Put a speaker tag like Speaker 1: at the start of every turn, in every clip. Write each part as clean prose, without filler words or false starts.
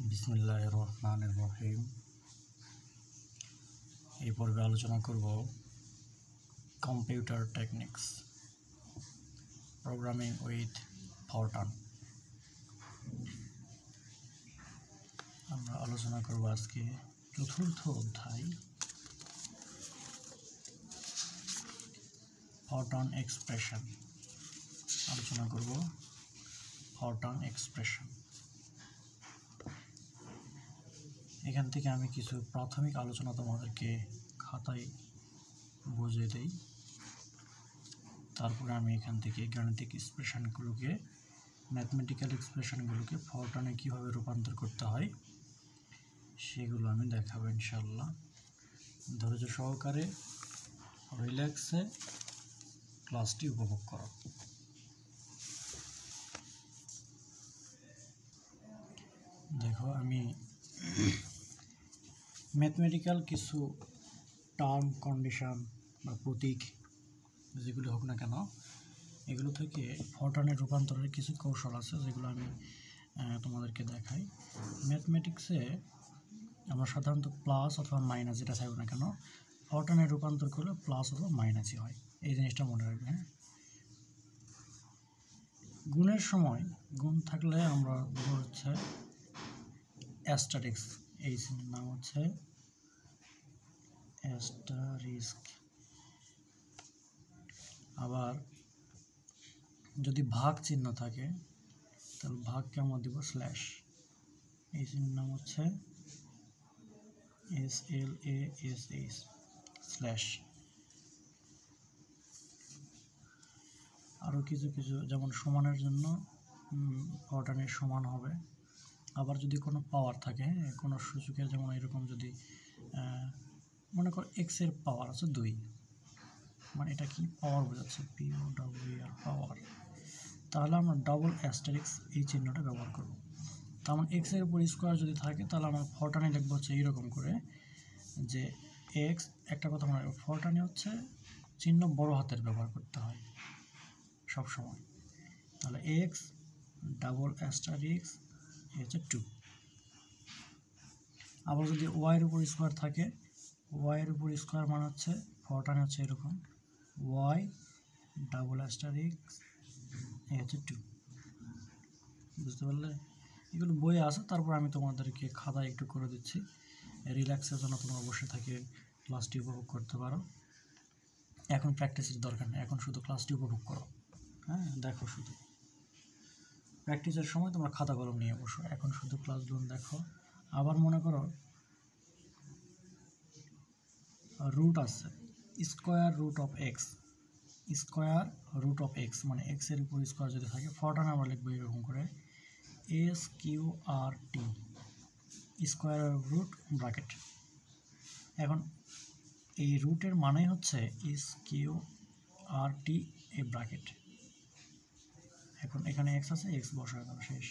Speaker 1: বিসমিল্লাহির রহমানির রহিম। এই পর্বে আলোচনা করব computer techniques, programming with Fortran. আমরা আলোচনা করব আজকে চতুর্থ অধ্যায়, ফরট্রান এক্সপ্রেশন। আলোচনা করব ফরট্রান এক্সপ্রেশন। এখান থেকে আমি কিছু প্রাথমিক আলোচনা তোমাদেরকে খাতায় বুঝিয়ে দেই, তারপরে আমি এখান থেকে গাণিতিক এক্সপ্রেশনগুলোকে, ম্যাথমেটিক্যাল এক্সপ্রেশনগুলোকে ফরট্রানে কীভাবে রূপান্তর করতে হয় সেগুলো আমি দেখাবো ইনশাল্লাহ। ধৈর্য সহকারে রিল্যাক্সে ক্লাসটি উপভোগ করো। দেখো, আমি ম্যাথমেটিক্যাল কিছু টার্ম, কন্ডিশন বা প্রতীক যেগুলো হোক না কেন, এগুলো থেকে ফরট্রানের রূপান্তরের কিছু কৌশল আছে যেগুলো আমি তোমাদেরকে দেখাই। ম্যাথমেটিক্সে আমরা সাধারণত প্লাস অথবা মাইনাস যেটা চাইব না কেন, ফরট্রানের রূপান্তর করলে প্লাস অথবা মাইনাসই হয়, এই জিনিসটা মনে রাখবে। হ্যাঁ, গুণের সময় গুণ থাকলে আমরা হচ্ছে অ্যাস্টারিস্ক, এই চিহ্নের নাম হচ্ছে অ্যাস্টারিস্ক। আবার যদি ভাগ চিহ্ন থাকে তাহলে ভাগকে আমরা দিব স্ল্যাশ, এই চিহ্নের নাম হচ্ছে SLASH, স্ল্যাশ। আরও কিছু কিছু যেমন সমানের জন্য ফরট্রানের সমান হবে। আবার যদি কোনো পাওয়ার থাকে, কোনো সূচকের, যেমন এরকম যদি মনে কর এক্সের পাওয়ার আছে 2, মানে এটা কি পাওয়ার বোঝাচ্ছে, POWER পাওয়ার, তাহলে আমরা ডাবল অ্যাস্টারিস্ক এই চিহ্নটা ব্যবহার করব। তার মানে এক্সের উপর স্কোয়ার যদি থাকে তাহলে আমরা ফরট্রানে লিখবো হচ্ছে এইরকম করে, যে এক্স, একটা কথা মনে রাখবো, ফরট্রানে হচ্ছে চিহ্ন বড় হাতের ব্যবহার করতে হয় সবসময়। তাহলে এক্স ডাবল অ্যাস্টারিস্ক হচ্ছে 2। আবার যদি ওয়াইয়ের উপর স্কোয়ার থাকে, ওয়াইয়ের উপর স্কোয়ার মানে হচ্ছে ফরট্রানে হচ্ছে এরকম, ওয়াই ডাবল অ্যাস্টারিস্ক হচ্ছে 2। বুঝতে পারলে? এগুলো বইয়ে আছে, তারপর আমি তোমাদেরকে খাতায় একটু করে দিচ্ছি। রিল্যাক্সের জন্য তোমরা বসে থেকে ক্লাসটি উপভোগ করতে পারো। এখন প্র্যাকটিসের দরকার নেই, এখন শুধু ক্লাসটি উপভোগ করো। হ্যাঁ, দেখো, শুধু প্র্যাকটিসের সময় তোমরা খাতা কলম নিয়ে বসো, এখন শুধু ক্লাসগুলো দেখো। আবার মনে করো রুট আছে, square root of X, square root of X মানে এক্সের উপর স্কোয়ার যদি থাকে, ফরট্রানে আমরা লিখবো এরকম করে SQRT, স্কোয়ার রুট ব্র্যাকেট। এখন এই রুটের মানে হচ্ছে SQRT এ ব্র্যাকেট। এখন এখানে এক্স আছে, এক্স বসায় দাও, শেষ।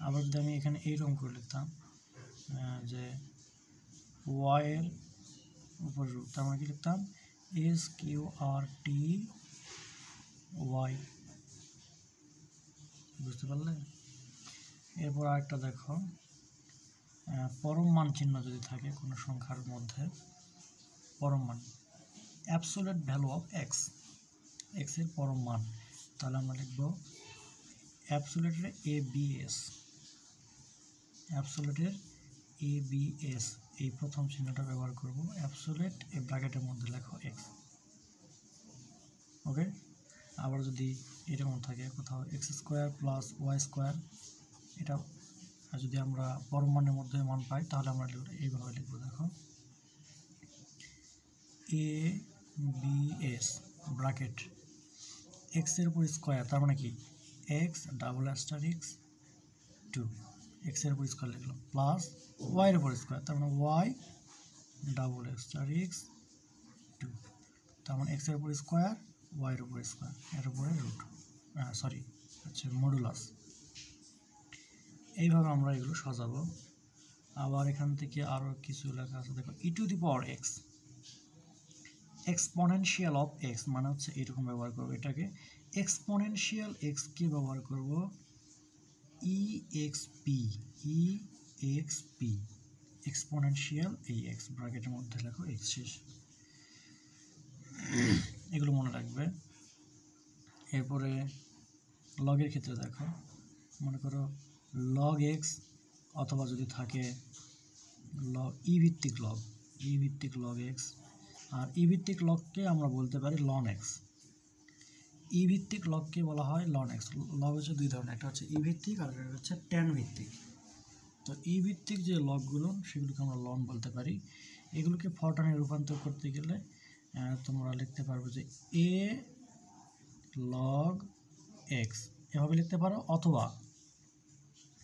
Speaker 1: আবার যদি আমি এখানে এইরকম করে লিখতাম যে ওয়াই এর উপর রুট, তার মানে কি লিখতাম SQRT ওয়াই। বুঝতে পারলে? এরপর আরেকটা দেখো, পরম মান চিহ্ন যদি থাকে কোনো সংখ্যার মধ্যে, পরম মান, অ্যাবসোলিউট ভ্যালু অফ এক্স, এক্সের পরম মান, তাহলে আমরা লিখব অ্যাবসোলিউটের ABS, অ্যাবসোলিউটের ABS, এই প্রথম চিহ্নটা ব্যবহার করব। অ্যাবসোলিউট এই ব্র্যাকেটের মধ্যে লেখো এক্স, ওকে। আবার যদি এরকম থাকে কোথাও X square plus Y square, এটা যদি আমরা পরম মানের মধ্যে মান পাই তাহলে আমরা এইভাবে লিখবো, দেখো ABS ব্র্যাকেট, এক্সের উপর স্কোয়ার, তার মানে কি এক্স ডাবল অ্যাস্টারিস্ক 2, এক্সের উপর স্কোয়ার লিখলাম, প্লাস ওয়াইয়ের উপর স্কোয়ার, তার মানে ওয়াই ডাবল অ্যাস্টারিস্ক 2, তার মানে এক্সের উপর স্কোয়ার, ওয়াইয়ের উপর স্কোয়ার, এর উপরে রুট, সরি হচ্ছে মডুলাস। এইভাবে আমরা এগুলো সাজাবো। আবার এখান থেকে আরও কিছু লেখা আছে, দেখো e⁴x, এক্সপোনেনশিয়াল অফ এক্স মানে হচ্ছে এরকম ব্যবহার করবো, এটাকে এক্সপোনেনশিয়াল এক্সকে ব্যবহার করব EXP এক্সপোনেনশিয়াল AX, ব্র্যাকেটের মধ্যে লেখো x শেষ। এগুলো মনে রাখবে। এরপরে লগের ক্ষেত্রে দেখো, মনে করো log x, অথবা যদি থাকে log ভিত্তিক log x, আর ভিত্তিক লগকে আমরা বলতে পারি ln x। ভিত্তিক লগকে বলা হয় ln x। লগ হচ্ছে দুই ধরনের, একটা হচ্ছে ভিত্তিক আর একটা হচ্ছে tan ভিত্তিক। তো ভিত্তিক যে লগগুলো সেগুলোকে আমরা লন বলতে পারি। এগুলোকে ফরটনে রূপান্তর করতে গেলে তোমরা লিখতে পারবে যে a log x, এভাবে লিখতে পারো, অথবা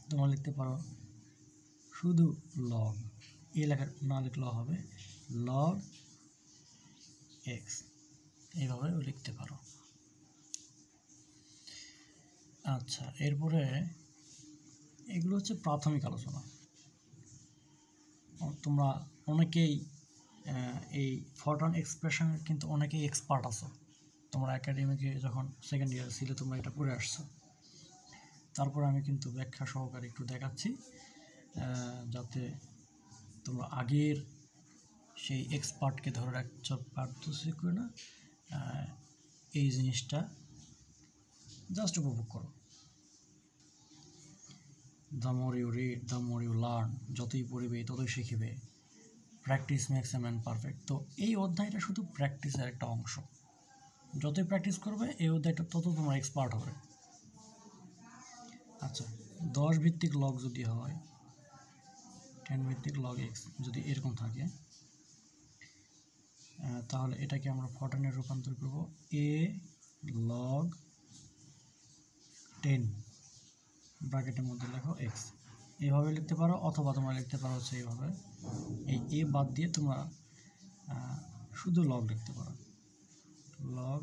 Speaker 1: তোমরা লিখতে পারো শুধু log, লেখা না লিখলেও হবে log x, এইভাবে লিখতে পারো। আচ্ছা, এরপরে এগুলো হচ্ছে প্রাথমিক আলোচনা। তোমরা অনেকেই এই ফরটন এক্সপ্রেশনের কিন্তু অনেকেই এক্সপার্ট আছো। তোমরা একাডেমিকে যখন সেকেন্ড ইয়ার ছিলে তোমরা এটা পড়ে আসছো। তারপর আমি কিন্তু ব্যাখ্যা সহকারে একটু দেখাচ্ছি, যাতে তোমরা আগের সেই এক্সপার্টকে ধরে রাখছ পারতেছি করে না, এই জিনিসটা জাস্ট উপভোগ করো। The more you read the more you learn, যতই পড়িবে ততই শিখিবে, practice makes a man perfect. তো এই অধ্যায়টা শুধু প্র্যাকটিসের একটা অংশ। যতই প্র্যাকটিস করবে এই অধ্যায়টা তত তোমরা এক্সপার্ট হবে। আচ্ছা, 10 ভিত্তিক লগ যদি হয়, 10 ভিত্তিক log x যদি এরকম থাকে, তাহলে এটাকে আমরা ফরটনে রূপান্তর করব a log 10, ব্র্যাকেটের মধ্যে লেখো x। এইভাবে লিখতে পারো, অথবা তোমরা লিখতে পারো হচ্ছে এইভাবে, এই a বাদ দিয়ে তোমরা শুধু log লিখতে পারো, log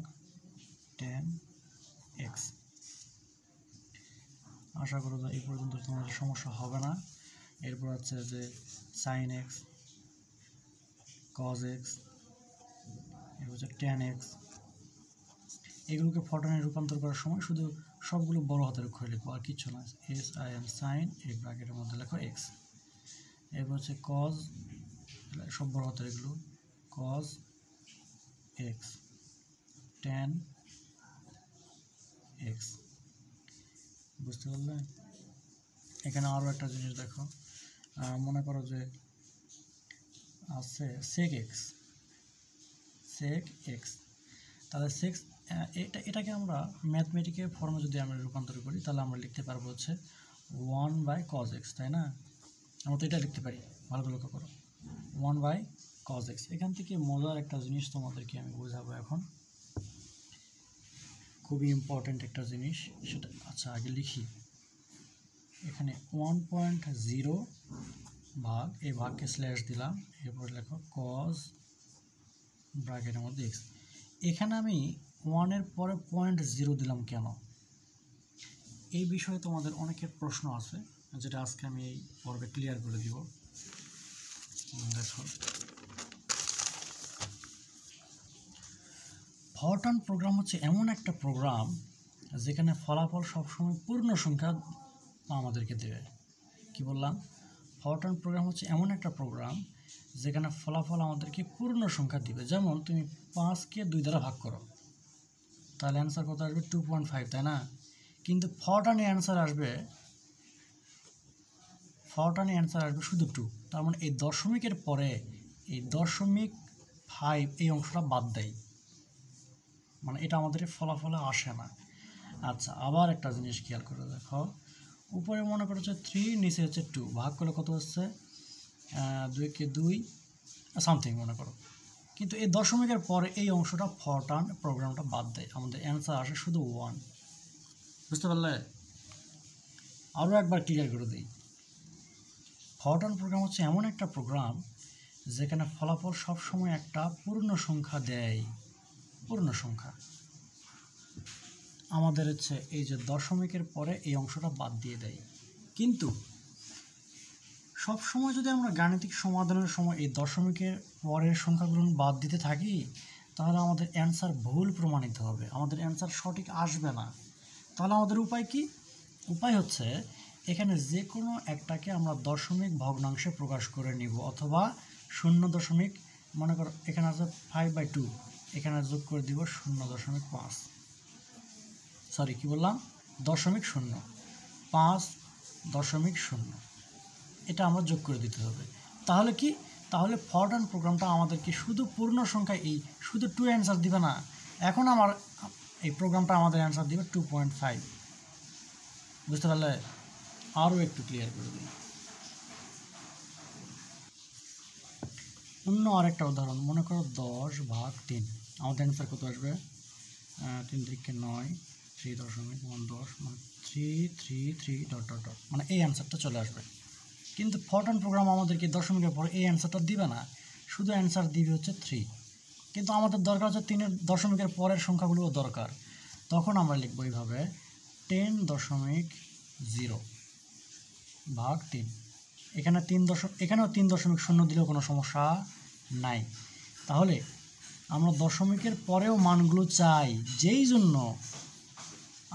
Speaker 1: 10x। আশা করো যে এই পর্যন্ত তোমাদের সমস্যা হবে না। এরপর হচ্ছে যে sin x, cos x, এরপর হচ্ছে tan x। এগুলোকে ফরটনে রূপান্তর করার সময় শুধু সবগুলো বড় হাতের অক্ষরে লিখবো, আর কিছু না। sin sin, এই ব্র্যাকেটের মধ্যে লেখো x। এরপর হচ্ছে cos, সব বড় হাতের এগুলো, cos x, tan x। বুঝতে পারলে? এখানে আরও একটা জিনিস দেখো, মনে করো যে আছে sec x, তাহলে এটাকে আমরা ম্যাথমেটিকের ফর্মে যদি আমরা রূপান্তর করি, তাহলে আমরা লিখতে পারবো হচ্ছে 1/cos x, তাই না? আমরা তো এটা লিখতে পারি, ভালো করে লক্ষ্য করো, 1/cos x। এখান থেকে মজার একটা জিনিস তোমাদেরকে আমি বোঝাবো এখন, খুবই ইম্পর্টেন্ট একটা জিনিস সেটা। আচ্ছা, আগে লিখি, এখানে 1.0 ভাগ, এই ভাগকে স্ল্যাশ দিলাম, এরপর লেখো cos ব্র্যাকেটের মধ্যে x। এখানে আমি 1-এর পরে 0.0 দিলাম কেন? এই বিষয়ে তোমাদের অনেকের প্রশ্ন আছে, যেটা আজকে আমি এই পর্বে ক্লিয়ার করে দিব। দেখো, ফরটন প্রোগ্রাম হচ্ছে এমন একটা প্রোগ্রাম যেখানে ফলাফল সবসময় পূর্ণ সংখ্যা আমাদেরকে দেবে। কি বললাম? ফরটন প্রোগ্রাম হচ্ছে এমন একটা প্রোগ্রাম যেখানে ফলাফল আমাদেরকে পূর্ণ সংখ্যা দিবে। যেমন তুমি 5কে 2 দ্বারা ভাগ করো, তাহলে অ্যান্সার কত আসবে? 2.5, তাই না? কিন্তু ফরটনে অ্যান্সার আসবে শুধু 2। তার মানে এই দশমিকের পরে এই 0.5 এই অংশটা বাদ দেয়, মানে এটা আমাদের ফলাফলে আসে না। আচ্ছা, আবার একটা জিনিস খেয়াল করে দেখো, উপরে মনে করো হচ্ছে 3, নিচে হচ্ছে 2, ভাগ করলে কত হচ্ছে? 2কে 2 সামথিং মনে করো, কিন্তু এই দশমিকের পরে এই অংশটা ফরটন প্রোগ্রামটা বাদ দেয়, আমাদের অ্যান্সার আসে শুধু 1। বুঝতে পারলে? আরও একবার ক্লিয়ার করে দিই, ফরটন প্রোগ্রাম হচ্ছে এমন একটা প্রোগ্রাম যেখানে ফলাফল সবসময় একটা পূর্ণ সংখ্যা দেয়। পূর্ণ সংখ্যা আমাদের হচ্ছে এই যে দশমিকের পরে এই অংশটা বাদ দিয়ে দেয়। কিন্তু সব সময় যদি আমরা গাণিতিক সমাধানের সময় এই দশমিকের পরের সংখ্যাগুলো বাদ দিতে থাকি, তাহলে আমাদের অ্যান্সার ভুল প্রমাণিত হবে, আমাদের অ্যান্সার সঠিক আসবে না। তাহলে আমাদের উপায় কি? উপায় হচ্ছে এখানে যে কোনো একটাকে আমরা দশমিক ভগ্নাংশে প্রকাশ করে নিব, অথবা 0. মনে করো এখানে আছে 5/2, এখানে যোগ করে দিব 0.5, সরি কি বললাম, 0.0, 5.0, এটা আমরা যোগ করে দিতে হবে। তাহলে কি, তাহলে ফরট্রান প্রোগ্রামটা আমাদেরকে শুধু পূর্ণ সংখ্যা এই শুধু 2 অ্যান্সার দিবে না, এখন আমার এই প্রোগ্রামটা আমাদের অ্যান্সার দিবে 2.5। বুঝতে পারলে? আরও একটু ক্লিয়ার করে দিই। অন্য আরেকটা উদাহরণ, মনে করো 10/3, আমাদের অ্যান্সার কত আসবে? 3 3 9, 3.10, মানে 333 ... মানে এই অ্যান্সারটা চলে আসবে। কিন্তু ফরট্রান প্রোগ্রাম আমাদেরকে দশমিকের পর এই অ্যান্সারটা দিবে না, শুধু অ্যান্সার দিবে হচ্ছে 3। কিন্তু আমাদের দরকার হচ্ছে 3-এর দশমিকের পরের সংখ্যাগুলোও দরকার। তখন আমরা লিখবো এইভাবে 10.0/3। এখানেও 3.0 দিলেও কোনো সমস্যা নাই। তাহলে আমরা দশমিকের পরেও মানগুলো চাই, যেই জন্য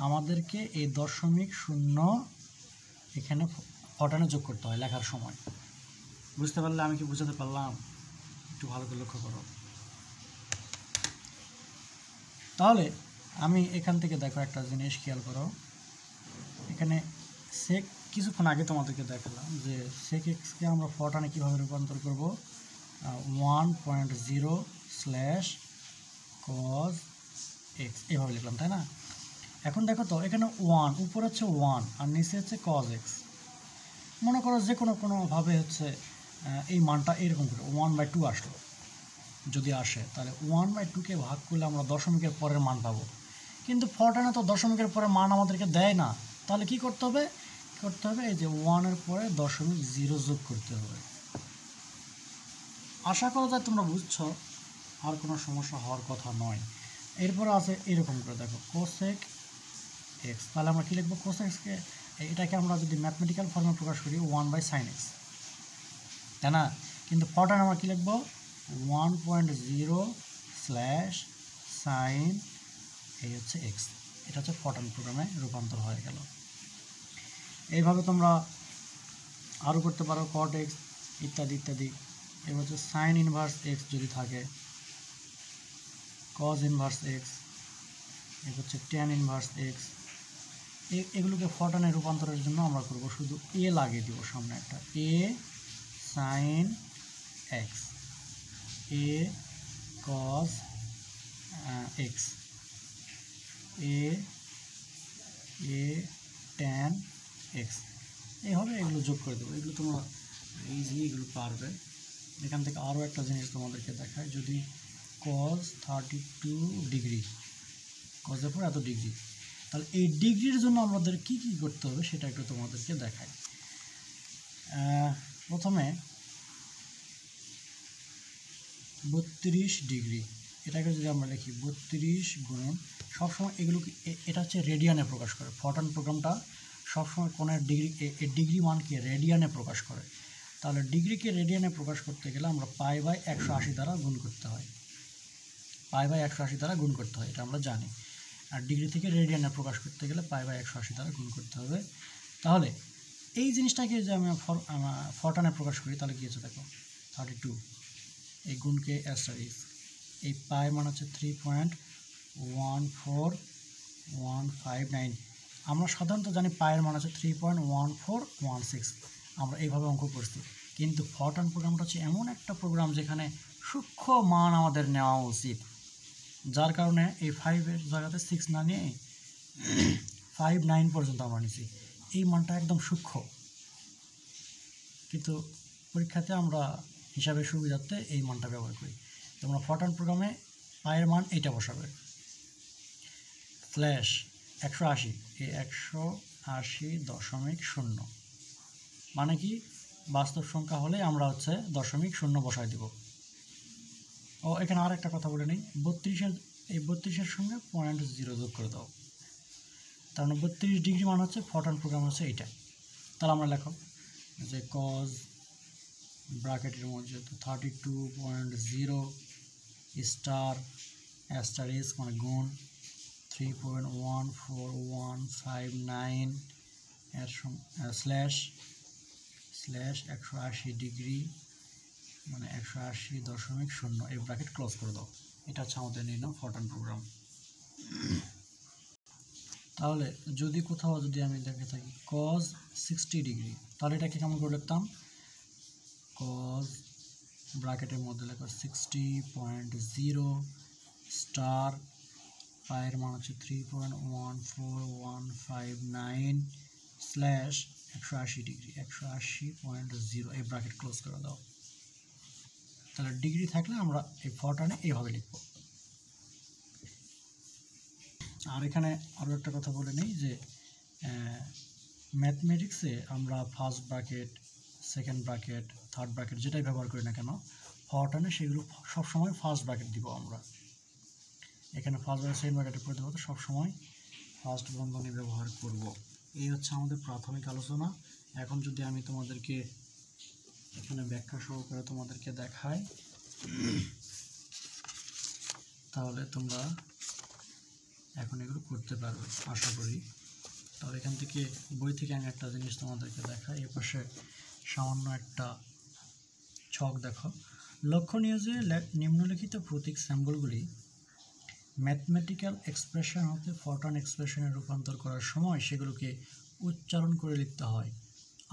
Speaker 1: আমাদেরকে এই 0.0 এখানে ফরট্রানে যোগ করতে হয় লেখার সময়। বুঝতে পারলে আমি কি বুঝাতে পারলাম? একটু ভালো করে লক্ষ্য করো। তাহলে আমি এখান থেকে দেখো একটা জিনিস খেয়াল করো, এখানে সেক কিছুক্ষণ আগে তোমাদেরকে দেখালাম যে সেক এক্সকে আমরা ফরট্রানে কীভাবে রূপান্তর করব, 1.0/cos x এভাবে লিখলাম, তাই না? এখন দেখো তো এখানে 1, উপরে হচ্ছে 1 আর নিচে হচ্ছে cos x। মনে করো যে কোনোভাবে হচ্ছে এই মানটা এরকম করে 1/2 আসলো, যদি আসে তাহলে 1/2কে ভাগ করলে আমরা দশমিকের পরের মান পাবো। কিন্তু ফরট্রানে তো দশমিকের পরে মান আমাদেরকে দেয় না, তাহলে কি করতে হবে? এই যে 1-এর পরে 0.0 যোগ করতে হবে। আশা করা যায় তোমরা বুঝছো, আর কোনো সমস্যা হওয়ার কথা নয়। এরপরে আছে এরকম করে দেখো কোসেক এক্স, তাহলে আমরা কী লিখবো? কোসেক্সকে এটাকে আমরা যদি ম্যাথমেটিক্যাল ফর্মে প্রকাশ করি 1/sin x, তাই না? কিন্তু ফরট্রানে আমরা কী লিখবো? 1.0/sin এই হচ্ছে এক্স। এটা হচ্ছে ফরট্রান প্রোগ্রামে রূপান্তর হয়ে গেল। এইভাবে তোমরা আরও করতে পারো, cot x ইত্যাদি ইত্যাদি। এবার হচ্ছে সাইন ইনভার্স এক্স যদি থাকে, cos ইনভার্স এক্স, এবার হচ্ছে ট্যান ইনভার্স এক্স। এগুলোকে ফরট্রানে রূপান্তরের জন্য আমরা করব শুধু এ লাগিয়ে দিব সামনে একটা, এ সাইন এক্স, এ cos এক্স, এ ট্যান এক্স, এইভাবে এগুলো যোগ করে দেবো। এগুলো তোমরা ইজিলি এগুলো পারবে। এখান থেকে আরও একটা জিনিস তোমাদেরকে দেখায়, যদি cos 32°, cos-এর পর এত ডিগ্রি, তাহলে এই ডিগ্রির জন্য আমাদের কি কি করতে হবে সেটা একটু তোমাদেরকে দেখাই। প্রথমে 32°, এটাকে যদি আমরা লিখি 32 গুণন, সবসময় এগুলোকে এটা হচ্ছে রেডিয়ানে প্রকাশ করে। ফরট্রান প্রোগ্রামটা সবসময় কোনো ডিগ্রি মানকে রেডিয়ানে প্রকাশ করে। তাহলে ডিগ্রিকে রেডিয়ানে প্রকাশ করতে গেলে আমরা π/180 দ্বারা গুণ করতে হয়, π/180 দ্বারা গুণ করতে হয়, এটা আমরা জানি। আর ডিগ্রি থেকে রেডিয়ানে প্রকাশ করতে গেলে π/180 দ্বারা গুণ করতে হবে। তাহলে এই জিনিসটাকে যদি আমি ফরট্রানে প্রকাশ করি তাহলে কী হচ্ছে দেখো, 32, এই গুণকে অ্যাস্টারিস্ক, এই পাই মান হচ্ছে 3.14159। আমরা সাধারণত জানি পায়ের মান হচ্ছে 3.1416, আমরা এইভাবে অঙ্ক করছি। কিন্তু ফরট্রান প্রোগ্রামটা হচ্ছে এমন একটা প্রোগ্রাম যেখানে সূক্ষ্ম মান আমাদের নেওয়া উচিত, যার কারণে এই 5-এর জায়গাতে 6 না নিয়ে 5-9 পর্যন্ত আমরা নিছি। এই মানটা একদম সূক্ষ্ম, কিন্তু পরীক্ষাতে আমরা হিসাবের সুবিধার্থে এই মানটা ব্যবহার করি। তোমরা ফরট্রান প্রোগ্রামে পায়ের মান এইটা বসাবে, /180, এই 180.0, মানে কি বাস্তব সংখ্যা হলে আমরা হচ্ছে 0.0 বসায় দেব। ও এখানে আর একটা কথা বলে নিই, 32-এর সঙ্গে 0.0 যোগ করে দাও, তার মানে 32 ডিগ্রি মান হচ্ছে ফরট্রান প্রোগ্রাম হচ্ছে এইটা। তাহলে আমরা লেখো যে cos ব্র্যাকেটের মধ্যে 32.0 স্টার অ্যাস্টারিস্ক মানে গুণ 3.14159 এর স্ল্যাশ 180 ডিগ্রি মানে 180.0 এই ব্র্যাকেট ক্লোজ করে দাও। এটা হচ্ছে আমাদের নির্ণয় ফরট্রান প্রোগ্রাম। তাহলে যদি কোথাও যদি আমি দেখে থাকি cos 60 ডিগ্রি, তাহলে এটাকে কেমন করে লিখতাম? cos ব্র্যাকেটের মধ্যে লেখা 60.0 স্টার পায়ের মান হচ্ছে 3.14159 স্ল্যাশ 180 ডিগ্রি 180.0 এই ব্র্যাকেট ক্লোজ করে দাও। তাহলে ডিগ্রি থাকলে আমরা এই ফরট্রানে এইভাবে লিখব। আর এখানে আরও একটা কথা বলে নিই যে ম্যাথমেটিক্সে আমরা first bracket, second bracket, third bracket যেটাই ব্যবহার করি না কেন, ফরট্রানে সেগুলো সবসময় ফার্স্ট ব্র্যাকেট দিব আমরা। এখানে ফার্স্ট ব্র্যাকেট সেকেন্ড ব্র্যাকেটের পরিবর্তে সবসময় ফার্স্ট বন্ধনী ব্যবহার করব। এই হচ্ছে আমাদের প্রাথমিক আলোচনা। এখন যদি আমি তোমাদেরকে এখানে ব্যাখ্যা সহকারে তোমাদেরকে দেখাই, তাহলে তোমরা এখন এগুলো করতে পারবে আশা করি। তাহলে এখান থেকে বই থেকে আমি একটা জিনিস তোমাদেরকে দেখাই। এ পাশে সামান্য একটা ছক দেখো। লক্ষণীয় যে নিম্নলিখিত প্রতীক সিম্বলগুলি ম্যাথমেটিক্যাল এক্সপ্রেশন হতে ফরট্রান এক্সপ্রেশনে রূপান্তর করার সময় সেগুলোকে উচ্চারণ করে লিখতে হয়।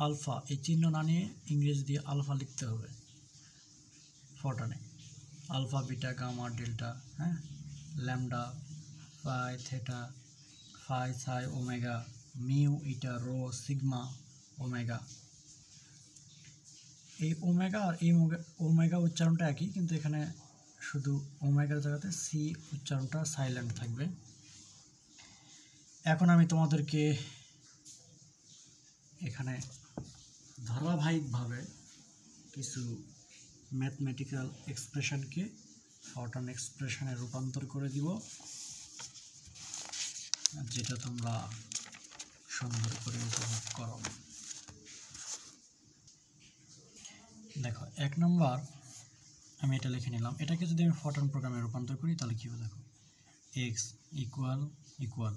Speaker 1: আলফা, এই চিহ্ন না নিয়ে ইংরেজি দিয়ে আলফা লিখতে হবে ফরট্রানে। আলফা, বিটা, গামা, ডেল্টা, হ্যাঁ, ল্যামডা, পাই, থেটা, ফাই, সাই, ওমেগা, মিউ, ইটা, রো, সিগমা, ওমেগা। এই ওমেগা আর এই ওমেগা উচ্চারণটা একই, কিন্তু এখানে শুধু ওমেগার জায়গাতে সি উচ্চারণটা সাইলেন্ট থাকবে। এখন আমি তোমাদেরকে এখানে ধারাবাহিকভাবে কিছু ম্যাথমেটিক্যাল এক্সপ্রেশনকে ফরট্রান এক্সপ্রেশনে রূপান্তর করে দিব, যেটা তোমরা সুন্দর করে উপভোগ করো। দেখো 1 নম্বর আমি এটা লিখে নিলাম। এটাকে যদি আমি ফরট্রান প্রোগ্রামে রূপান্তর করি তাহলে কী হবে দেখো, এক্স ইকুয়াল ইকুয়াল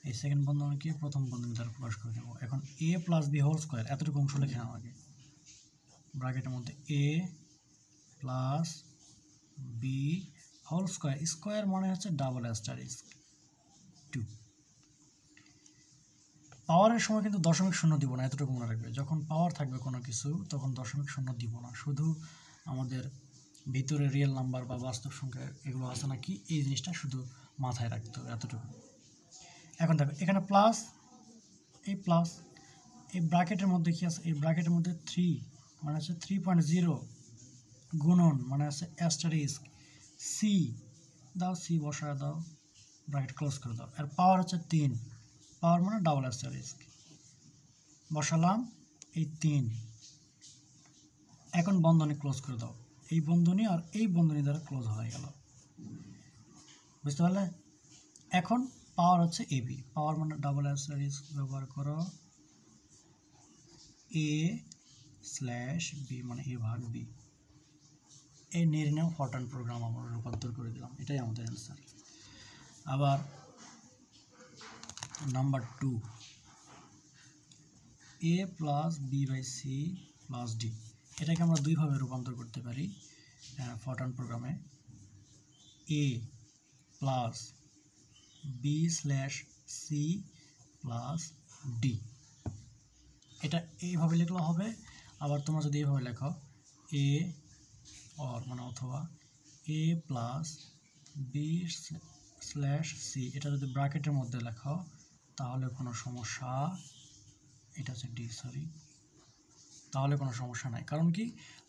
Speaker 1: এই সেকেন্ড বন্ধনীকে প্রথম বন্ধনী দ্বারা প্রকাশ করে দেবো। এখন a plus b whole square এতটুকু অংশ লিখে নাও আগে ব্র্যাকেটের মধ্যে, a plus b whole square, square মানে হচ্ছে ডাবল অ্যাস্টারিস্ক 2। পাওয়ারের সময় কিন্তু দশমিক শূন্য দিব না, এতটুকু মনে রাখবে। যখন পাওয়ার থাকবে কোনো কিছু তখন দশমিক শূন্য দিব না, শুধু আমাদের ভিতরে রিয়েল নাম্বার বা বাস্তব সংখ্যা এগুলো আছে নাকি এই জিনিসটা শুধু মাথায় রাখতে হবে, এতটুকু। এখন দেখো এখানে প্লাস, এই প্লাস এই ব্র্যাকেটের মধ্যে কি আছে, এই ব্র্যাকেটের মধ্যে 3 মানে হচ্ছে 3.0 গুণন মানে আছে অ্যাস্টারিস্ক সি, দাও সি বসায় দাও, ব্র্যাকেট ক্লোজ করে দাও। আর পাওয়ার হচ্ছে 3, পাওয়ার মানে ডাবল অ্যাস্টারিস্ক বসালাম এই 3। এখন বন্ধনী ক্লোজ করে দাও, এই বন্ধনী আর এই বন্ধনী দ্বারা ক্লোজ হয়ে গেল, বুঝতে পারলে? এখন পাওয়ার হচ্ছে এবি, পাওয়ার মানে ডাবল অ্যাস্টারিস্ক ব্যবহার করো, এ স্ল্যাশ বি মানে এ ভাগ বি। এই নির্ণয় ফরট্রান প্রোগ্রাম আমরা রূপান্তর করে দিলাম, এটাই আমাদের অ্যান্সার। আবার number 2, a plus b by c plus d, এটাকে আমরা দুইভাবে রূপান্তর করতে পারি ফরট্রান প্রোগ্রামে। A plus B slash c plus d, এটা এইভাবে লিখলেও হবে। আবার তোমরা যদি এইভাবে লেখো এ অর মানে অথবা এ প্লাস বি স্ল্যাশ সি, এটা যদি ব্র্যাকেটের মধ্যে লেখো তাহলে কোনো সমস্যা, এটা হচ্ছে ডি সরি, তাহলে কোনো সমস্যা নাই। কারণ কি,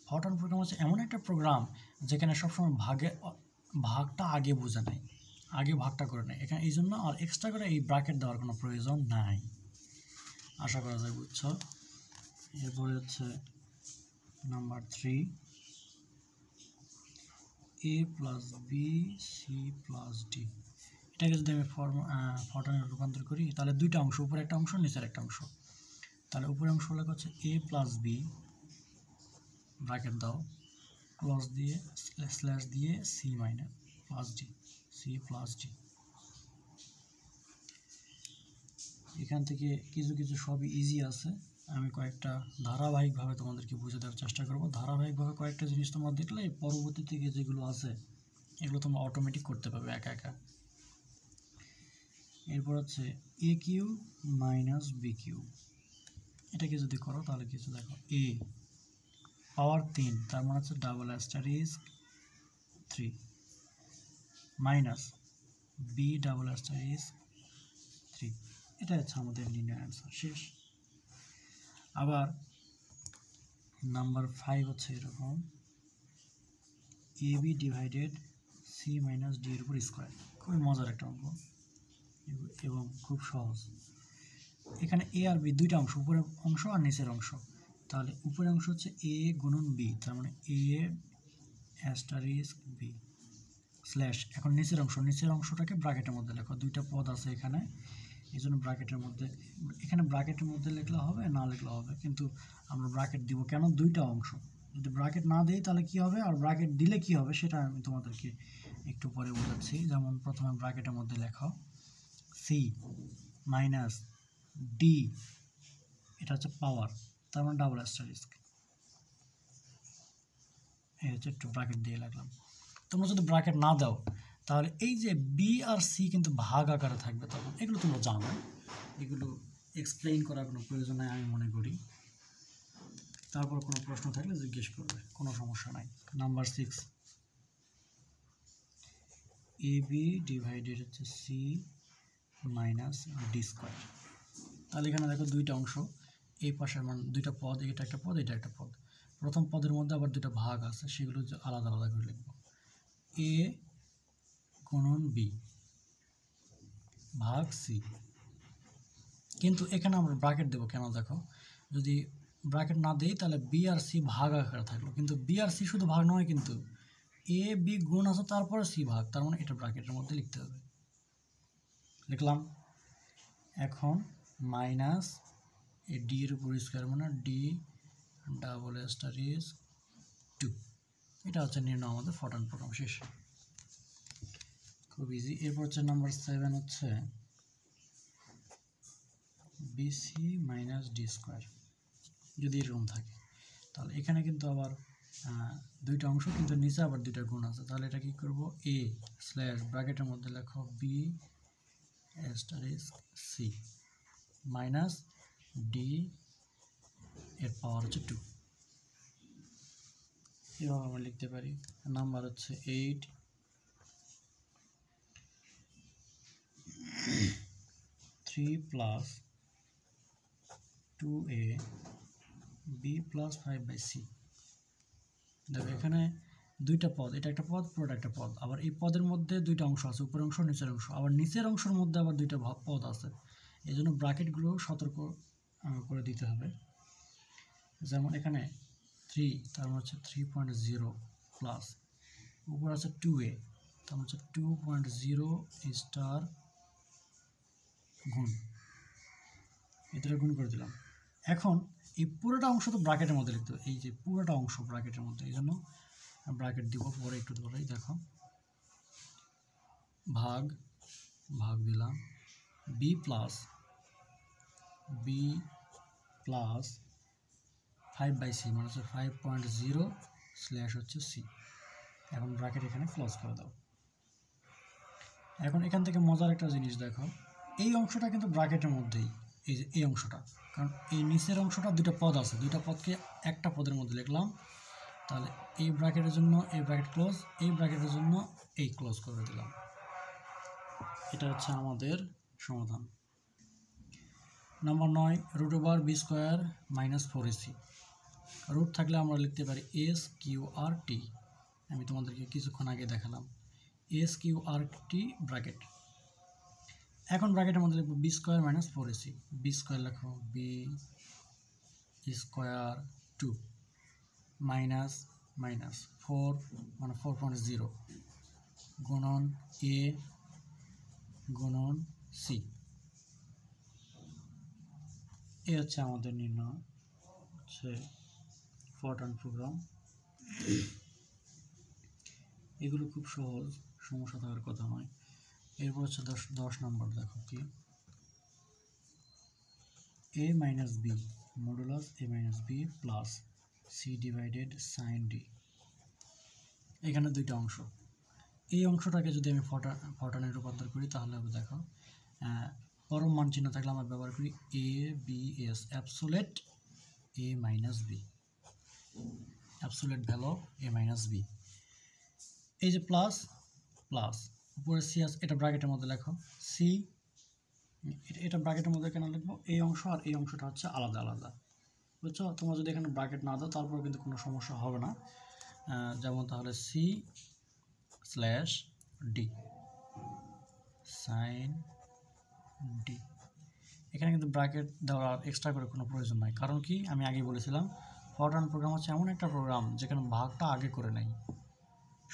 Speaker 1: ফরট্রান প্রোগ্রাম হচ্ছে এমন একটা প্রোগ্রাম যেখানে সবসময় ভাগটা আগে বোঝা নেই, আগে ভাগটা করে নেয় এখানে, এই জন্য আর এক্সট্রা করে এই ব্র্যাকেট দেওয়ার কোনো প্রয়োজন নাই, আশা করা যায় বুঝছো। এরপরে হচ্ছে number 3, a plus b c plus d, এটাকে যদি আমি ফরট্রানে রূপান্তর করি তাহলে দুইটা অংশ, উপরে একটা অংশ নিচের একটা অংশ। তাহলে উপরে অংশ লেখা হচ্ছে এ প্লাস বি ব্র্যাকেট দাও ক্লোজ দিয়ে স্ল্যাশ দিয়ে C minus plus D, C plus D. এখান থেকে কিছু কিছু সবই ইজি আছে, আমি কয়েকটা ধারাবাহিকভাবে তোমাদেরকে বুঝে দেওয়ার চেষ্টা করব। ধারাবাহিকভাবে কয়েকটা জিনিস তোমরা দেখলে পরবর্তী থেকে যেগুলো আছে এগুলো তোমরা অটোমেটিক করতে পারবে একা একা। এরপর হচ্ছে এ কিউ মাইনাস বি কিউ, এটাকে যদি করো তাহলে কিছু দেখো, এ পাওয়ার 3 তার মানে হচ্ছে double asterisk 3 minus B double asterisk 3, এটা হচ্ছে আমাদের নির্ণয় অ্যান্সার, শেষ। আবার নাম্বার 5 হচ্ছে এরকম, a b divided c minus D এর উপর স্কোয়ার, খুবই মজার একটা অঙ্ক এবং খুব সহজ। এখানে এ আর বি দুইটা অংশ, উপরের অংশ আর নিচের অংশ, তাহলে উপরের অংশ হচ্ছে এ গুণন বি, তার মানে এ অ্যাস্টারিস্ক বি স্ল্যাশ, এখন নিচের অংশটাকে ব্র্যাকেটের মধ্যে লেখো, দুইটা পদ আছে এখানে, এই জন্য ব্র্যাকেটের মধ্যে, এখানে ব্র্যাকেটের মধ্যে লিখলে হবে না লিখলে হবে, কিন্তু আমরা ব্র্যাকেট দিব কেন, দুইটা অংশ, যদি ব্র্যাকেট না দিই তাহলে কি হবে আর ব্র্যাকেট দিলে কি হবে সেটা আমি তোমাদেরকে একটু পরে বোঝাচ্ছি। যেমন প্রথমে ব্র্যাকেটের মধ্যে লেখো সি মাইনাস ডি, এটা হচ্ছে পাওয়ার, তার মানে ডাবল অ্যাস্টারিস্ক, এই হচ্ছে একটু ব্র্যাকেট দিয়ে লাগলাম। তোমরা যদি ব্র্যাকেট না দাও তাহলে এই যে বি আর সি কিন্তু ভাগ আকারে থাকবে, তখন এগুলো তোমরা জানো, এগুলো এক্সপ্লেইন করার কোনো প্রয়োজন নাই আমি মনে করি। তারপর কোনো প্রশ্ন থাকলে জিজ্ঞেস করবে, কোনো সমস্যা নাই। নাম্বার 6, এ বি ডিভাইডেড হচ্ছে সি মাইনাস ডি স্কোয়ার, তাহলে এখানে দেখো দুইটা অংশ, এই পাশের মানে দুইটা পদ, এটা একটা পদ এটা একটা পদ, প্রথম পদের মধ্যে আবার দুইটা ভাগ আছে, সেগুলো আলাদা আলাদা করে লিখব, এ গুণন বি ভাগ সি, কিন্তু এখানে আমরা ব্র্যাকেট দেবো কেন দেখো, যদি ব্র্যাকেট না দেই তাহলে বি আর সি ভাগ আকারে থাকলো, কিন্তু বি আর সি শুধু ভাগ নয়, কিন্তু এ বি গুণ আছে তারপরে সি ভাগ, তার মানে এটা ব্র্যাকেটের মধ্যে লিখতে হবে, লিখলাম। এখন মাইনাস এ ডি এর উপর স্কোয়ার মানে ডি ডাবল অ্যাস্টারিস্ক 2, এটা হচ্ছে নির্ণয় আমাদের ফরটার্ন প্রোগ্রাম, শেষ, খুব ইজি। এরপর হচ্ছে নাম্বার 7 হচ্ছে বিসি মাইনাস ডি স্কোয়ার, যদি এরকম থাকে তাহলে এখানে কিন্তু আবার দুইটা অংশ, কিন্তু নিচে আবার দুইটা গুণ আছে, তাহলে এটা কি করব, এ স্ল্যাশ ব্র্যাকেটের মধ্যে লেখো B asterisk C minus D এর পাওয়ার হচ্ছে 2, এভাবে আমরা লিখতে পারি। নাম্বার হচ্ছে 8, 3 plus 2a b plus 5/c, দেখো এখানে দুইটা পদ, এটা একটা পদ পুরোটা একটা পদ, আবার এই পদের মধ্যে দুইটা অংশ আছে, উপরের অংশ নিচের অংশ, আবার নিচের অংশের মধ্যে আবার দুইটা পদ আছে, এই জন্য ব্র্যাকেটগুলো সতর্ক করে দিতে হবে। যেমন এখানে 3 তার মানে হচ্ছে 3.0 প্লাস উপর আছে 2a তার মানে হচ্ছে 2.0 স্টার গুণ, এটা গুণ করে দিলাম। এখন এই পুরোটা অংশ তো ব্র্যাকেটের মধ্যে লিখতে হবে, এই যে পুরোটা অংশ ব্র্যাকেটের মধ্যে, এই জন্য ব্র্যাকেট দিব, পরে একটু ধরেই দেখো, ভাগ ভাগ দিলাম বি প্লাস 5/c মানে হচ্ছে 5.0 স্ল্যাশ হচ্ছে সি, এখন ব্র্যাকেট এখানে ক্লোজ করে দাও। এখন এখান থেকে মজার একটা জিনিস দেখো, এই অংশটা কিন্তু ব্র্যাকেটের মধ্যেই, এই যে এই অংশটা, কারণ এই নিচের অংশটা দুইটা পদ আছে, দুইটা পদকে একটা পদের মধ্যে লিখলাম, তাহলে এই ব্র্যাকেটের জন্য এই ব্র্যাকেট ক্লোজ, এই ব্র্যাকেটের জন্য এই ক্লোজ করে দিলাম, এটা হচ্ছে আমাদের সমাধান। Number 9, root over B square minus 4ac, root থাকলে আমরা লিখতে পারি এস কিউ আর টি, আমি তোমাদেরকে কিছুক্ষণ আগে দেখালাম, S Q R T bracket. এখন ব্র্যাকেটের মধ্যে লিখবো B square minus 4ac, B square লেখো বি স্কোয়ার 2 মাইনাস মাইনাস 4 মানে 4.0 গুণন এ গুণন সি, এ হচ্ছে আমাদের নির্ণয় হচ্ছে ফরটার্ন প্রোগ্রাম। এগুলো খুব সহজ, সমস্যা থাকার কথা নয়। এরপর হচ্ছে 10 নম্বর, দেখো কি a minus B modulus a minus B plus C divided sign D. এখানে দুইটা অংশ, এই অংশটাকে যদি আমি ফরটানে রূপান্তর করি তাহলে হবে দেখো পরম মান চিহ্ন থাকলে আমরা ব্যবহার করি A B S অ্যাবসোলেট A minus B, অ্যাবসোলেট value A minus B. এই যে প্লাস প্লাস উপরে সি আছে, এটা ব্র্যাকেটের মধ্যে লেখো সি, এটা ব্র্যাকেটের মধ্যে কেন লিখবো, এই অংশ আর এই অংশটা হচ্ছে আলাদা আলাদা, বুঝছো? তোমরা যদি এখানে ব্র্যাকেট না দাও তারপর কিন্তু কোনো সমস্যা হবে না। যেমন তাহলে C slash D sign D, এখানে কিন্তু ব্র্যাকেট দেওয়ার এক্সট্রা করে কোনো প্রয়োজন নাই। কারণ কি, আমি আগেই বলেছিলাম ফরটার্ন প্রোগ্রাম হচ্ছে এমন একটা প্রোগ্রাম যেখানে ভাগটা আগে করে নেয়,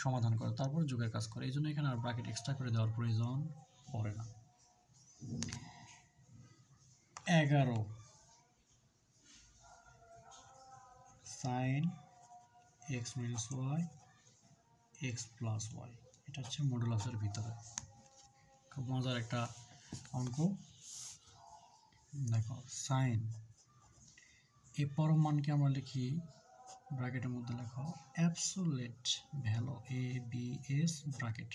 Speaker 1: সমাধান করে তারপর যোগের কাজ করে, এই জন্য এখানে আর ব্র্যাকেট এক্সট্রা করে দেওয়ার প্রয়োজন পড়ে না। 11 sign X minus Y X plus Y, এটা হচ্ছে মডুলাসের ভিতরে। খুব মজার একটা অঙ্ক। দেখো সাইন, এই পরম মানকে আমরা লিখি ব্র্যাকেটের মধ্যে লেখো absolute value A B S bracket.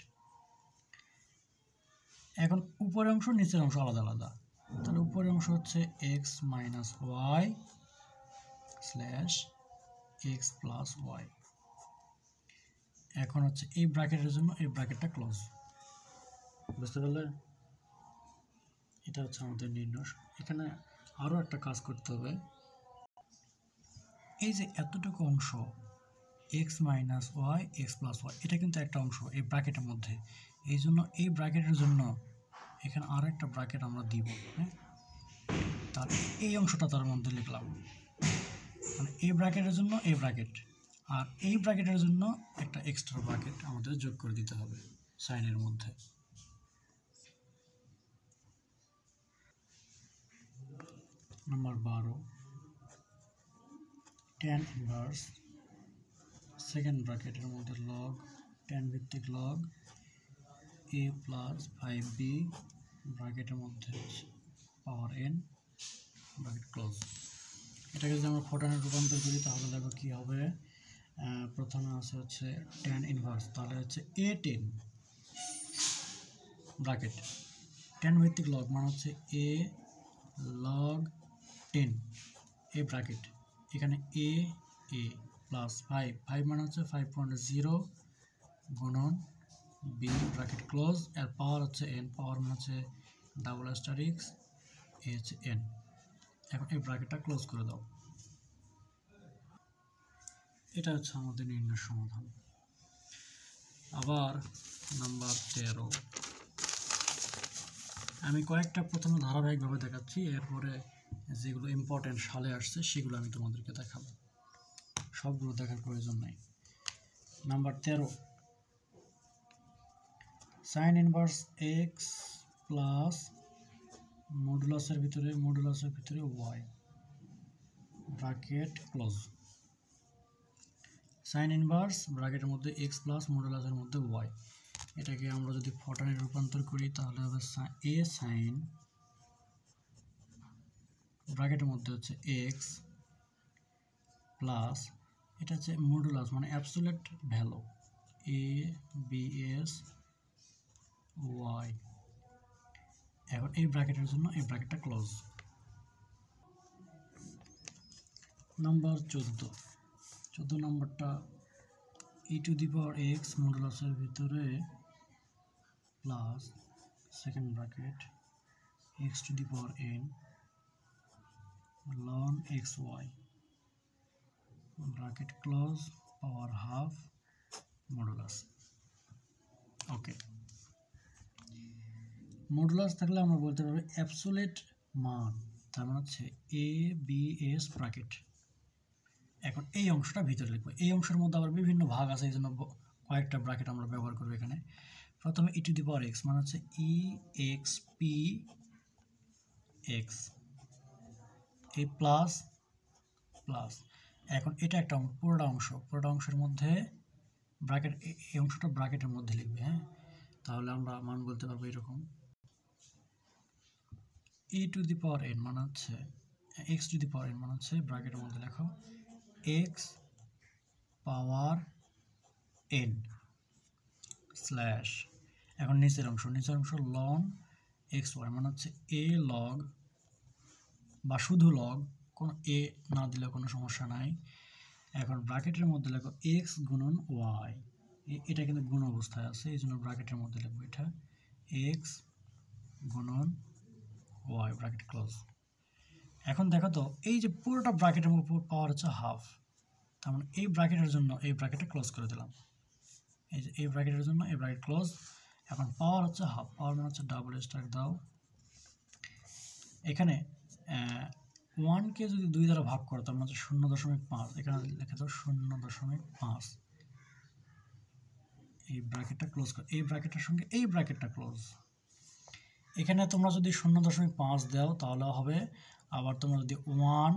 Speaker 1: এখন উপরের অংশ নিচের অংশ আলাদা আলাদা, তাহলে উপরের অংশ হচ্ছে X minus Y slash X plus Y. এখন হচ্ছে এই ব্র্যাকেটের জন্য এই ব্র্যাকেটটা ক্লোজ, বুঝতে পারলে? এটা হচ্ছে আমাদের নির্ণয়। এখানে আরও একটা কাজ করতে হবে, এই যে এতটুকু অংশ X minus Y X plus Y, এটা কিন্তু একটা অংশ এই ব্র্যাকেটের মধ্যে, এই জন্য এই ব্র্যাকেটের জন্য এখানে আরও একটা ব্র্যাকেট আমরা দিব। হ্যাঁ, তার এই অংশটা তার মধ্যে লিখলাম, মানে এই ব্র্যাকেটের জন্য এই ব্র্যাকেট, আর এই ব্র্যাকেটের জন্য একটা এক্সট্রা ব্র্যাকেট আমাদের যোগ করে দিতে হবে সাইনের মধ্যে। নাম্বার 12 tan ইনভার্স সেকেন্ড ব্র্যাকেটের মধ্যে লগ tan ভিত্তিক লগ a প্লাস 5b ব্র্যাকেটের মধ্যে পাওয়ার n ব্র্যাকেট ক্লোজ। এটাকে যদি আমরা ফরটানে রূপান্তর করি তাহলে দেখো কি হবে। প্রথমে আছে হচ্ছে tan ইনভার্স, তাহলে হচ্ছে a10 ব্র্যাকেট tan ভিত্তিক লগ মানে হচ্ছে a log 10 a ব্র্যাকেট, এখানে a প্লাস 5 মানে হচ্ছে 5.0 গুণন b ব্র্যাকেট ক্লোজ, এর পাওয়ার হচ্ছে n, পাওয়ার মানে হচ্ছে ডাবল অ্যাস্টারিক্স h n। এখন এই ব্র্যাকেটটা ক্লোজ করে দাও। এটা হচ্ছে আমাদের নির্ণয় সমাধান। আবার নাম্বার 13, আমি কয়েকটা প্রথমে ধারাবাহিকভাবে দেখাচ্ছি, এরপরে যেগুলো ইম্পর্টেন্ট সালে আসছে সেগুলো আমি তোমাদেরকে দেখাবো, সবগুলো দেখার প্রয়োজন নাই। Number 13 sine inverse x plus মডুলাসের ভিতরে y bracket close. Sine inverse ব্র্যাকেটের মধ্যে এক্স প্লাস মডুলাসের মধ্যে ওয়াই, এটাকে আমরা যদি ফরটানে রূপান্তর করি তাহলে হবে এ সাইন ব্র্যাকেটের মধ্যে হচ্ছে এক্স প্লাস, এটা হচ্ছে মডুলাস মানে absolute value A B S Y. এখন এই ব্র্যাকেটের জন্য এই ব্র্যাকেটটা ক্লোজ। নাম্বার 14 নম্বরটা ই টু দি পাওয়ার এক্স মডুলাসের ভিতরে plus second bracket X to the power N ln X Y bracket close power half modulus. Okay, modulus থাকলে আমরা বলতে পারবো অ্যাবসোলিউট মান, তার মানে হচ্ছে এ বি এস ব্র্যাকেট। এখন এই অংশটা ভিতরে লিখবো, এই অংশের মধ্যে আবার বিভিন্ন ভাগ আছে, এই জন্য কয়েকটা ব্র্যাকেট আমরা ব্যবহার করবো এখানে। প্রথমে ই টু দি পাওয়ার এক্স মানে হচ্ছে ই এক্স পি এক্স, এই প্লাস প্লাস। এখন এটা একটা পুরোটা অংশের মধ্যে ব্র্যাকেট, এই অংশটা ব্র্যাকেটের মধ্যে লিখবে। হ্যাঁ, তাহলে আমরা মান বলতে পারবো এরকম ই টু দি পাওয়ার এন মানে হচ্ছে x to the power N মানে হচ্ছে ব্র্যাকেটের মধ্যে লেখো এক্স পাওয়ার এন স্ল্যাশ, এখন নিচের অংশ লন এক্স ওয়াই মানে হচ্ছে এ লগ বা শুধু লগ, কোনো এ না দিলে কোনো সমস্যা নাই। এখন ব্র্যাকেটের মধ্যে লেখো এক্স গুণন ওয়াই, এটা কিন্তু গুণ অবস্থায় আছে, এই জন্য ব্র্যাকেটের মধ্যে লিখবো এটা এক্স গুণন ওয়াই ব্র্যাকেট ক্লোজ। এখন দেখো তো এই যে পুরোটা ব্র্যাকেটের উপর পাওয়ার হচ্ছে হাফ, তার মানে এই ব্র্যাকেটের জন্য এই ব্র্যাকেটটা ক্লোজ করে দিলাম, এই যে এই ব্র্যাকেটের জন্য এই ব্র্যাকেট ক্লোজ। এখন পাওয়ার হচ্ছে হাফ, পাওয়ার মানে হচ্ছে ডাবল স্ট্যাক দাও। এখানে 1কে যদি 2 দ্বারা ভাগ করো তার মানে হচ্ছে 0.5, এখানে লিখে দাও 0.5, এই ব্র্যাকেটটা ক্লোজ করো, এই ব্র্যাকেটের সঙ্গে এই ব্র্যাকেটটা ক্লোজ। এখানে তোমরা যদি 0.5 দাও তাহলে হবে, আবার তোমরা যদি 1/2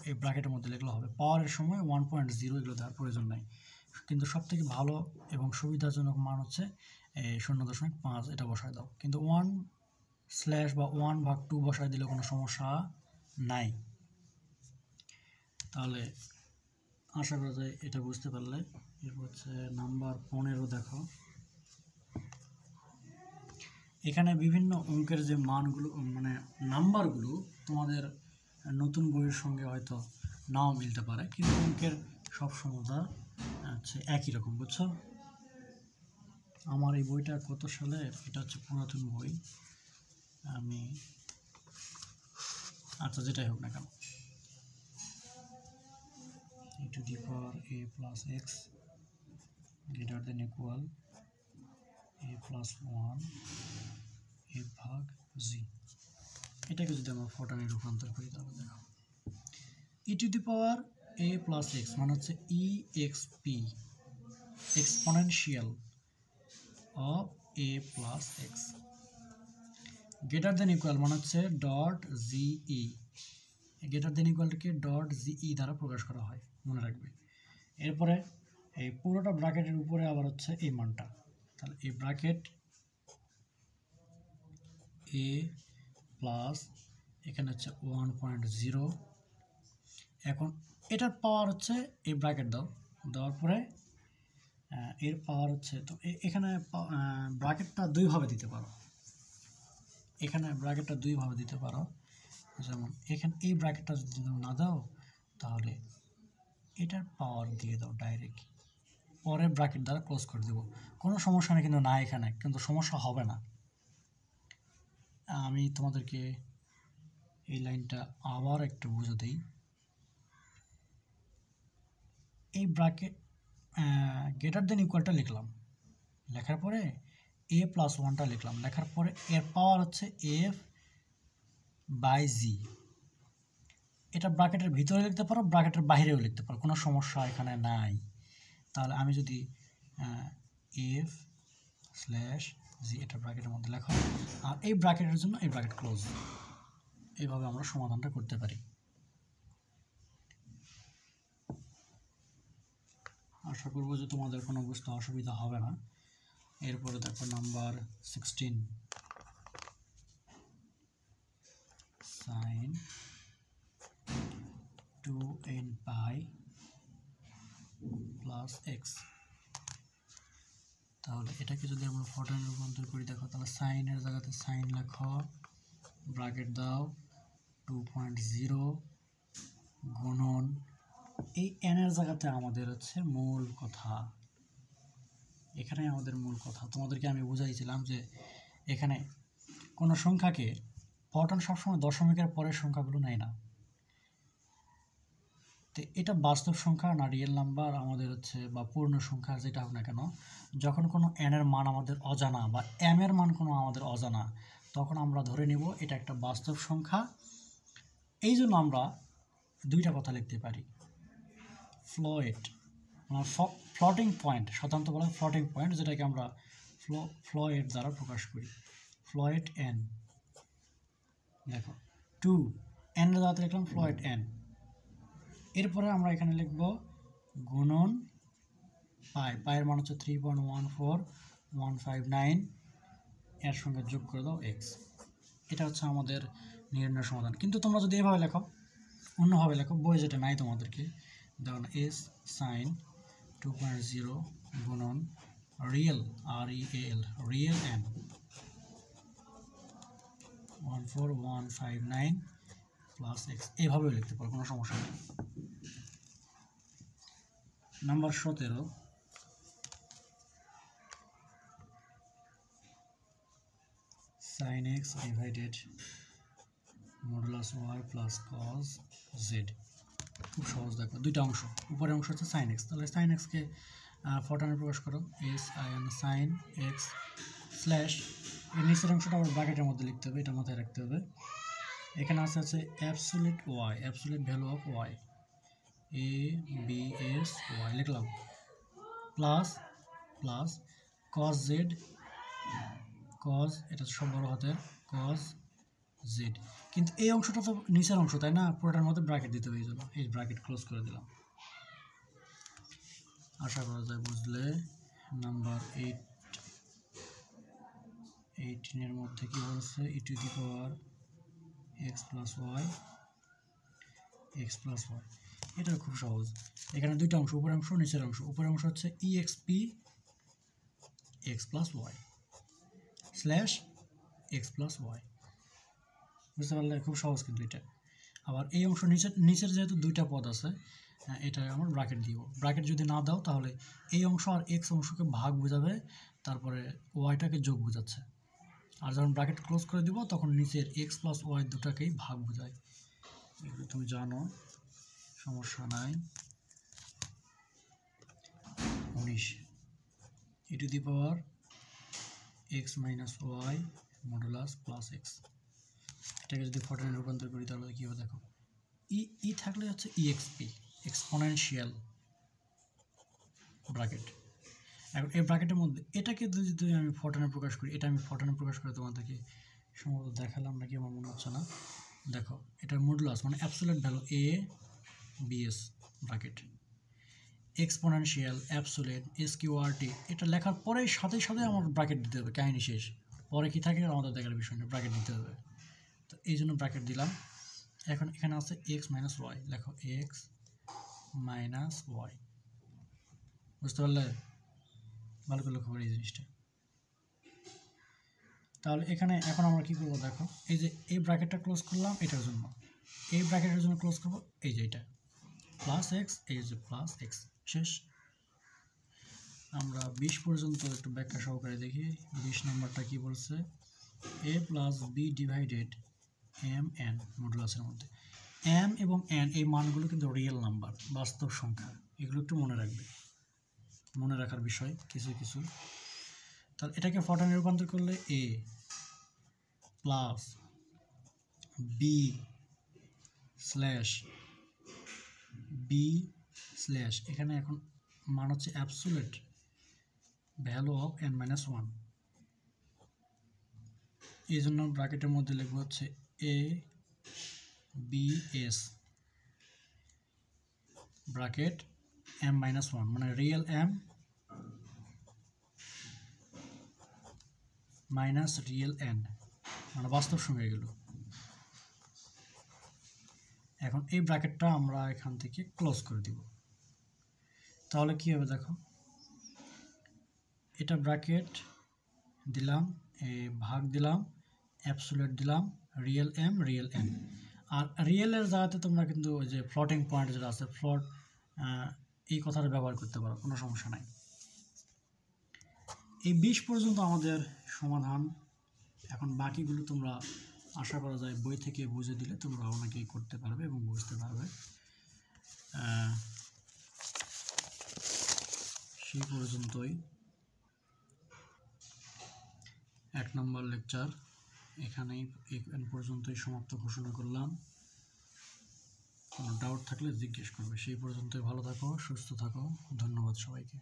Speaker 1: এই ব্র্যাকেটের মধ্যে লিখলে হবে। পাওয়ারের সময় 1.0 এগুলো দেওয়ার প্রয়োজন নাই, কিন্তু সবথেকে ভালো এবং সুবিধাজনক মান হচ্ছে 0.5 এটা বসায় দাও, কিন্তু 1/ বা 1/2 বসায় দিলে কোনো সমস্যা নাই। তাহলে আশা করা যায় এটা বুঝতে পারলে। এরপর হচ্ছে নাম্বার 15 দেখো, এখানে বিভিন্ন অঙ্কের যে মানগুলো মানে নাম্বারগুলো তোমাদের নতুন বইয়ের সঙ্গে হয়তো নাও মিলতে পারে, কিন্তু অঙ্কের সব সমতা হচ্ছে একই রকম, বুঝছো? আমার এই বইটা কত সালের, এটা হচ্ছে পুরাতন বই, আমি আচ্ছা যেটাই হোক না কেন, e to the power a plus x greater than equal a plus 1 a ভাগ g, এটাকে যদি আমরা ফর্টানে রূপান্তর করি তাহলে দেখো e to the power a plus x মানে হচ্ছে exp exponential of a plus x greater than equal মানে হচ্ছে ডট ge, গ্রেটার দেন ইকুয়ালটাকে ডট জিই দ্বারা প্রকাশ করা হয়, মনে রাখবে। এরপরে এই পুরোটা ব্র্যাকেটের উপরে আবার হচ্ছে এই মানটা, তাহলে এই ব্র্যাকেট এ প্লাস এখানে হচ্ছে 1.0, এখন এটার পাওয়ার হচ্ছে এই ব্র্যাকেট দাও, দেওয়ার পরে এর পাওয়ার হচ্ছে, তো এখানে ব্র্যাকেটটা দুইভাবে দিতে পারো, এখানে ব্র্যাকেটটা দুইভাবে দিতে পারো, যেমন এখানে এই ব্র্যাকেটটা যদি না দাও তাহলে এটার পাওয়ার দিয়ে দাও ডাইরেক্ট, পরে ব্র্যাকেট দ্বারা ক্লোজ করে দেবো, কোনো সমস্যা নেই, কিন্তু না এখানে কিন্তু সমস্যা হবে না। আমি তোমাদেরকে এই লাইনটা আবার একটু বুঝে দিই, এই ব্র্যাকেট গ্রেটার দেন ইকুয়ালটা লিখলাম, লেখার পরে a প্লাস 1টা লিখলাম, লেখার পরে এর পাওয়ার হচ্ছে f বাই জি, এটা ব্র্যাকেটের ভিতরে লিখতে পারো, ব্র্যাকেটের বাইরেও লিখতে পারো, কোনো সমস্যা এখানে নাই। তাহলে আমি যদি এফ স্ল্যাশ জি এটা ব্র্যাকেটের মধ্যে লেখা, আর এই ব্র্যাকেটের জন্য এই ব্র্যাকেট ক্লোজ, এইভাবে আমরা সমাধানটা করতে পারি। আশা করবো যে তোমাদের কোনো বুঝতে অসুবিধা হবে না। এরপরে দেখো number 16, sine 2n pi plus X, তাহলে এটাকে যদি আমরা ফর্টানে রূপান্তর করি দেখো, তাহলে সাইনের জায়গাতে সাইন লেখো, ব্র্যাকেট দাও 2.0 গুণন এই এনের জায়গাতে আমাদের হচ্ছে মূল কথা, এখানে আমাদের মূল কথা তোমাদেরকে আমি বুঝাইছিলাম যে এখানে কোনো সংখ্যাকে ফর্টান সবসময় দশমিকের পরের সংখ্যাগুলো নেয় না, তো এটা বাস্তব সংখ্যা না রিয়েল নাম্বার আমাদের হচ্ছে বা পূর্ণ সংখ্যা যেটা হোক না কেন, যখন কোনো এন এর মান আমাদের অজানা বা এম এর মান কোনো আমাদের অজানা, তখন আমরা ধরে নিব এটা একটা বাস্তব সংখ্যা। এই জন্য আমরা দুইটা কথা লিখতে পারি, ফ্লোয়েট মানে ফ্লোটিং পয়েন্ট, সাধারণত বলা হয় ফ্লোটিং পয়েন্ট, যেটাকে আমরা ফ্লোয়েট দ্বারা প্রকাশ করি, ফ্লোয়েট এন। দেখো 2 এন এর দ্বারা লিখলাম ফ্লোয়েট এন, এরপরে আমরা এখানে লিখব গুণন পাই, পায়ের মান হচ্ছে 3.14159, এর সঙ্গে যোগ করে দাও এক্স। এটা হচ্ছে আমাদের নির্ণয় সমাধান। কিন্তু তোমরা যদি এভাবে লেখো, অন্যভাবে লেখো, বই যেটা নাই তোমাদেরকে, দেখো এস সাইন 2.0 গুণন real REAL real N 14159 plus x, এইভাবেও লিখতে পারো, কোনো সমস্যা নেই। Number 17, sin x divided modulus y plus cos Z. খুব সহজ, দেখো দুইটা অংশ, উপরের অংশ হচ্ছে sin x, তাহলে sin x কে ফরটানে প্রকাশ করো sin x স্ল্যাশ, এর নিচের অংশটা আবার ব্র্যাকেটের মধ্যে লিখতে হবে, এটা মাথায় রাখতে হবে। এখানে আছে absolute y, absolute value of y, ABS y লিখলাম, plus plus cos z, cos, এটা সব বড় হাতের cos z। কিন্তু এই অংশটা তো নিচের অংশ, তাই না? পুরোটার মধ্যে ব্র্যাকেট দিতে হবে, এই জন্য এই ব্র্যাকেট ক্লোজ করে দিলাম। আশা করা যায় বুঝলে। নাম্বার 18 মধ্যে কি বলছে, e to the power x plus Y, X plus Y. এটা খুব সহজ, এখানে দুইটা অংশ, উপরের অংশ নিচের অংশ। উপরের অংশ হচ্ছে exp x plus Y slash X plus Y, বুঝতে পারলে? খুব সহজ কিন্তু এটা। আবার এই অংশ নিচের যেহেতু দুইটা পদ আছে, এটা আমার ব্র্যাকেট দিব। ব্র্যাকেট যদি না দাও তাহলে এই অংশ আর এক্স অংশকে ভাগ বোঝাবে, তারপরে ওয়াইটাকে যোগ বোঝাচ্ছে। আর যখন ব্র্যাকেট ক্লোজ করে দিব তখন নিচের এক্স প্লাস ওয়াই দুটাকেই ভাগ বোঝায়। এগুলো তুমি জানো, সমস্যা নাই। 19, e to the power x minus Y modulus plus X. এটাকে যদি ফরটানে রূপান্তর করি তাহলে কী হবে দেখো, ই থাকলে হচ্ছে EXP, এক্সপোনেনশিয়াল ব্র্যাকেট। এখন এই ব্র্যাকেটের মধ্যে এটাকে যদি আমি ফরটানে প্রকাশ করি, এটা আমি ফরটানে প্রকাশ করে তোমাদেরকে সম্ভবত দেখালাম নাকি আমার মনে হচ্ছে না। দেখো, এটার মডুলাস মানে absolute value ABS bracket, exponential absolute SQRT, এটা লেখার পরে সাথে সাথে আমার ব্র্যাকেট দিতে হবে, কাহিনী শেষ। পরে কি থাকে আমাদের দেখার বিষয় না, ব্র্যাকেট দিতে হবে। তো এই জন্য ব্র্যাকেট দিলাম। এখন এখানে আছে এক্স মাইনাস ওয়াই, লেখো এক্স মাইনাস ওয়াই, বুঝতে পারলে? ভালো করে লক্ষ্য করি এই জিনিসটা। তাহলে এখানে এখন আমরা কী করবো দেখো, এই যে এই ব্র্যাকেটটা ক্লোজ করলাম এটার জন্য, এই ব্র্যাকেটের জন্য ক্লোজ করবো এই যে এটা প্লাস এক্স, এই যে প্লাস এক্স, শেষ। আমরা 20 পর্যন্ত একটু ব্যাখ্যা সহকারে দেখি। 20 নম্বরটা কি বলছে, a plus b divided m n মডুলাসের মধ্যে। এম এবং এন এই মানগুলো কিন্তু রিয়েল নাম্বার, বাস্তব সংখ্যা, এগুলো একটু মনে রাখবে, মনে রাখার বিষয় কিছু কিছু। তাহলে এটাকে ফরটানে রূপান্তর করলে a plus B slash B slash, এখানে এখন মান হচ্ছে absolute value of n minus one, এই জন্য ব্র্যাকেটের মধ্যে লিখবো হচ্ছে ABS bracket m minus one, মানে real m minus real n, মানে বাস্তব সংখ্যা এগুলো। এখন এই ব্র্যাকেটটা আমরা এখান থেকে ক্লোজ করে দিব। তাহলে কি হবে দেখো, এটা ব্র্যাকেট দিলাম, ভাগ দিলাম, অ্যাবসলিউট দিলাম, রিয়েল m রিয়েল n। আর রিয়েলের জায়গাতে তোমরা কিন্তু ওই যে ফ্লোটিং পয়েন্ট যেটা আছে, ফ্লোট, এই কথাটা ব্যবহার করতে পারো, কোনো সমস্যা নাই। এই 20 পর্যন্ত আমাদের সমাধান। এখন বাকিগুলো তোমরা আশা করা যায় বই থেকে বুঝে দিলে তোমরা অনেকেই করতে পারবে এবং বুঝতে পারবে। সেই পর্যন্তই 1 নম্বর লেকচার এখানেই পর্যন্তই সমাপ্ত ঘোষণা করলাম। কোনো ডাউট থাকলে জিজ্ঞেস করবে। সেই পর্যন্তই ভালো থাকো, সুস্থ থাকো, ধন্যবাদ সবাইকে।